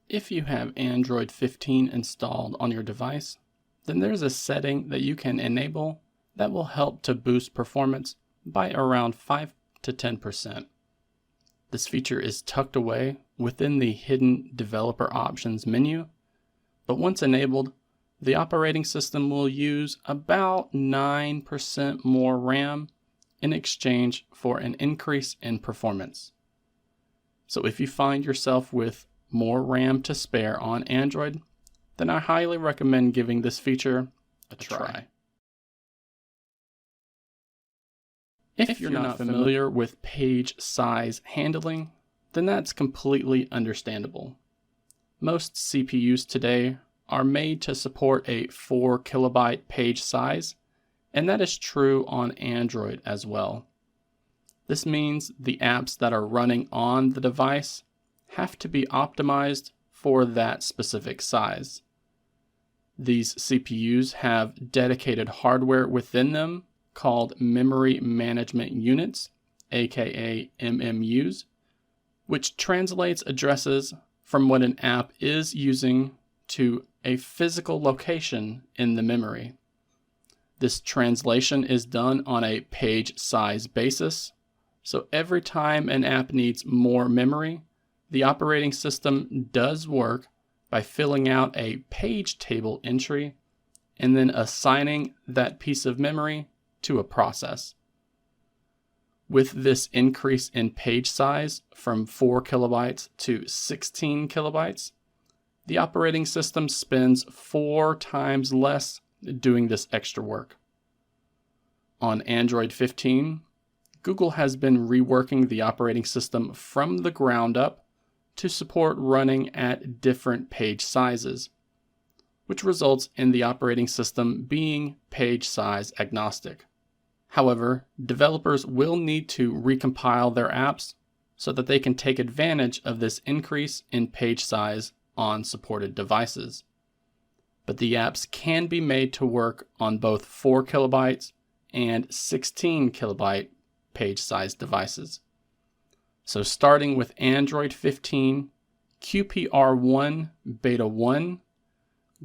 If you have Android 15 installed on your device, then there's a setting that you can enable that will help to boost performance by around 5 to 10%. This feature is tucked away within the hidden developer options menu, but once enabled, the operating system will use about 9% more RAM in exchange for an increase in performance. So if you find yourself with more RAM to spare on Android, then I highly recommend giving this feature a try. If you're not familiar with page size handling, then that's completely understandable. Most CPUs today are made to support a 4 kilobyte page size, and that is true on Android as well. This means the apps that are running on the device have to be optimized for that specific size. These CPUs have dedicated hardware within them called Memory Management Units, aka MMUs, which translates addresses from what an app is using to a physical location in the memory. This translation is done on a page size basis, so every time an app needs more memory, the operating system does work by filling out a page table entry and then assigning that piece of memory to a process. With this increase in page size from 4 kilobytes to 16 kilobytes, the operating system spends 4 times less doing this extra work. On Android 15, Google has been reworking the operating system from the ground up to support running at different page sizes, which results in the operating system being page size agnostic. However, developers will need to recompile their apps so that they can take advantage of this increase in page size on supported devices. But the apps can be made to work on both 4 kilobytes and 16 kilobyte page size devices. So starting with Android 15 QPR1 Beta 1,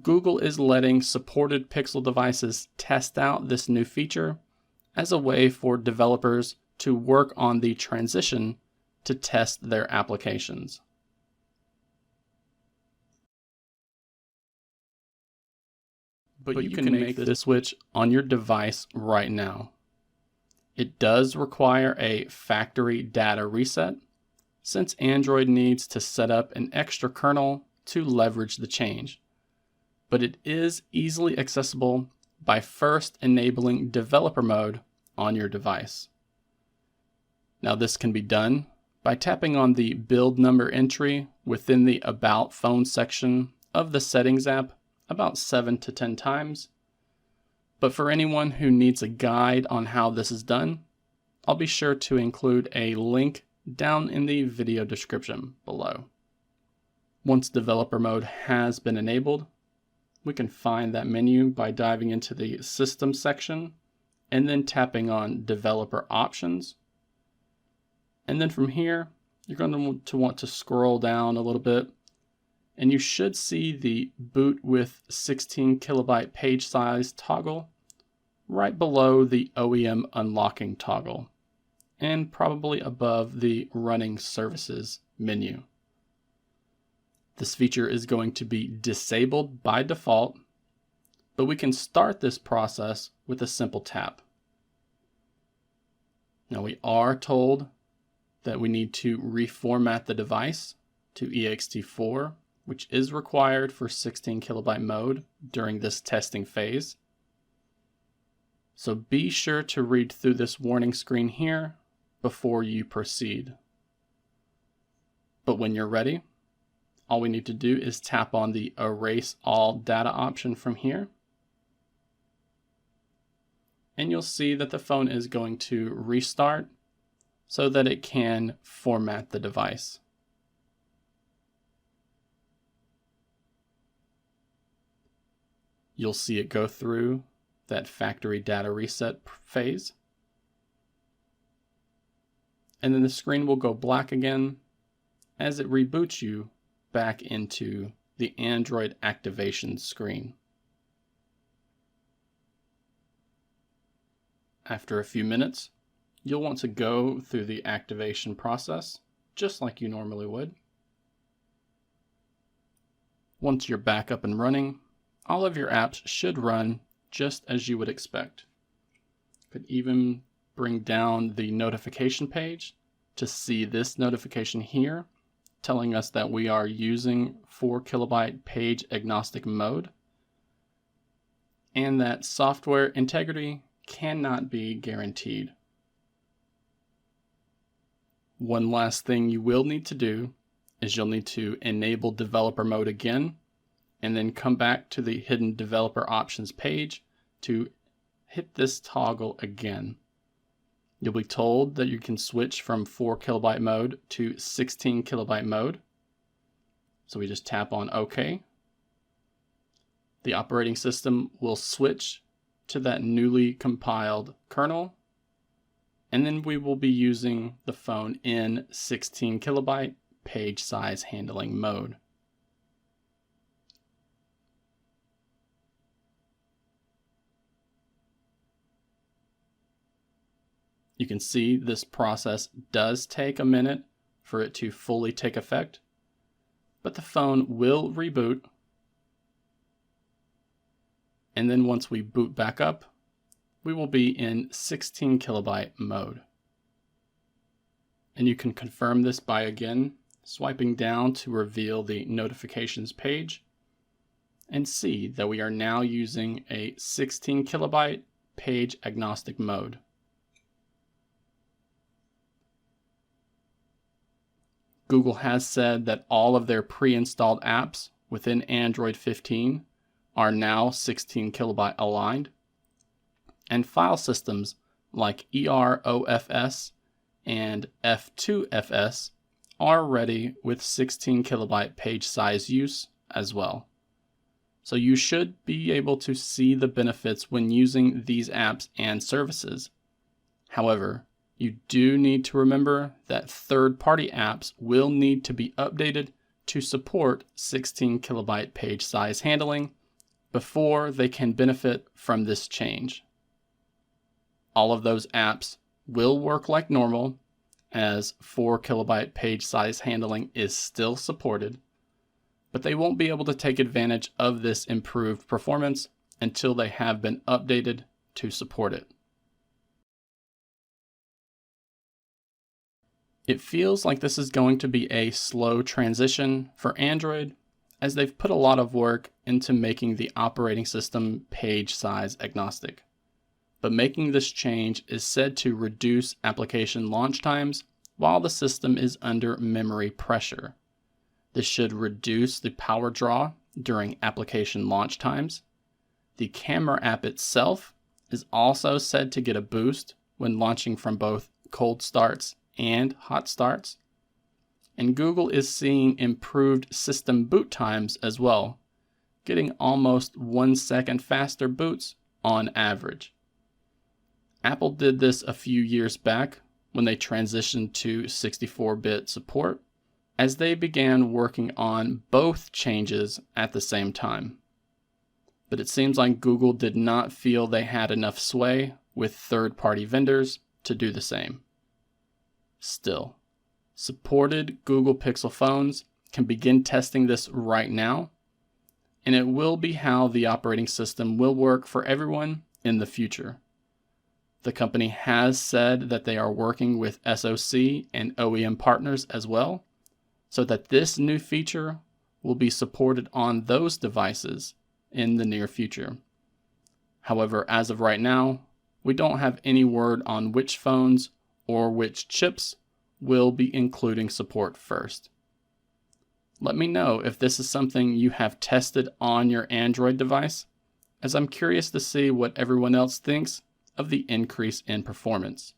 Google is letting supported Pixel devices test out this new feature as a way for developers to work on the transition to test their applications. But you can make this switch on your device right now. It does require a factory data reset, since Android needs to set up an extra kernel to leverage the change. But it is easily accessible by first enabling developer mode on your device. Now this can be done by tapping on the build number entry within the About Phone section of the Settings app about 7 to 10 times. But for anyone who needs a guide on how this is done, I'll be sure to include a link down in the video description below. Once developer mode has been enabled, we can find that menu by diving into the System section and then tapping on Developer Options. And then from here, you're going to want to scroll down a little bit, and you should see the Boot with 16 kilobyte page size toggle right below the OEM unlocking toggle, and probably above the Running Services menu. This feature is going to be disabled by default, but we can start this process with a simple tap. Now we are told that we need to reformat the device to ext4, which is required for 16 kilobyte mode during this testing phase. So be sure to read through this warning screen here before you proceed. But when you're ready, all we need to do is tap on the Erase All Data option from here. And you'll see that the phone is going to restart so that it can format the device. You'll see it go through that factory data reset phase. And then the screen will go black again as it reboots you back into the Android activation screen. After a few minutes, you'll want to go through the activation process just like you normally would. Once you're back up and running, all of your apps should run just as you would expect. Could even bring down the notification page to see this notification here telling us that we are using 4 kilobyte page agnostic mode and that software integrity cannot be guaranteed. One last thing you will need to do is you'll need to enable developer mode again and then come back to the hidden developer options page to hit this toggle again. You'll be told that you can switch from 4 kilobyte mode to 16 kilobyte mode. So we just tap on OK. The operating system will switch to that newly compiled kernel, and then we will be using the phone in 16 kilobyte page size handling mode. You can see this process does take a minute for it to fully take effect, but the phone will reboot. And then once we boot back up, we will be in 16 kilobyte mode. And you can confirm this by again swiping down to reveal the notifications page and see that we are now using a 16 kilobyte page agnostic mode. Google has said that all of their pre-installed apps within Android 15 are now 16 kilobyte aligned, and file systems like EROFS and F2FS are ready with 16 kilobyte page size use as well. So you should be able to see the benefits when using these apps and services. However, you do need to remember that third-party apps will need to be updated to support 16 kilobyte page size handling before they can benefit from this change. All of those apps will work like normal, as 4 kilobyte page size handling is still supported, but they won't be able to take advantage of this improved performance until they have been updated to support it. It feels like this is going to be a slow transition for Android, as they've put a lot of work into making the operating system page size agnostic. But making this change is said to reduce application launch times while the system is under memory pressure. This should reduce the power draw during application launch times. The camera app itself is also said to get a boost when launching from both cold starts and hot starts. And Google is seeing improved system boot times as well, getting almost 1 second faster boots on average. Apple did this a few years back when they transitioned to 64-bit support, as they began working on both changes at the same time. But it seems like Google did not feel they had enough sway with third-party vendors to do the same. Still, supported Google Pixel phones can begin testing this right now, and it will be how the operating system will work for everyone in the future. The company has said that they are working with SoC and OEM partners as well, so that this new feature will be supported on those devices in the near future. However, as of right now, we don't have any word on which phones or which chips will be including support first. Let me know if this is something you have tested on your Android device, as I'm curious to see what everyone else thinks of the increase in performance.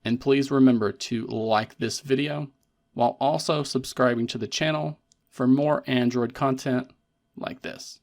And please remember to like this video while also subscribing to the channel for more Android content like this.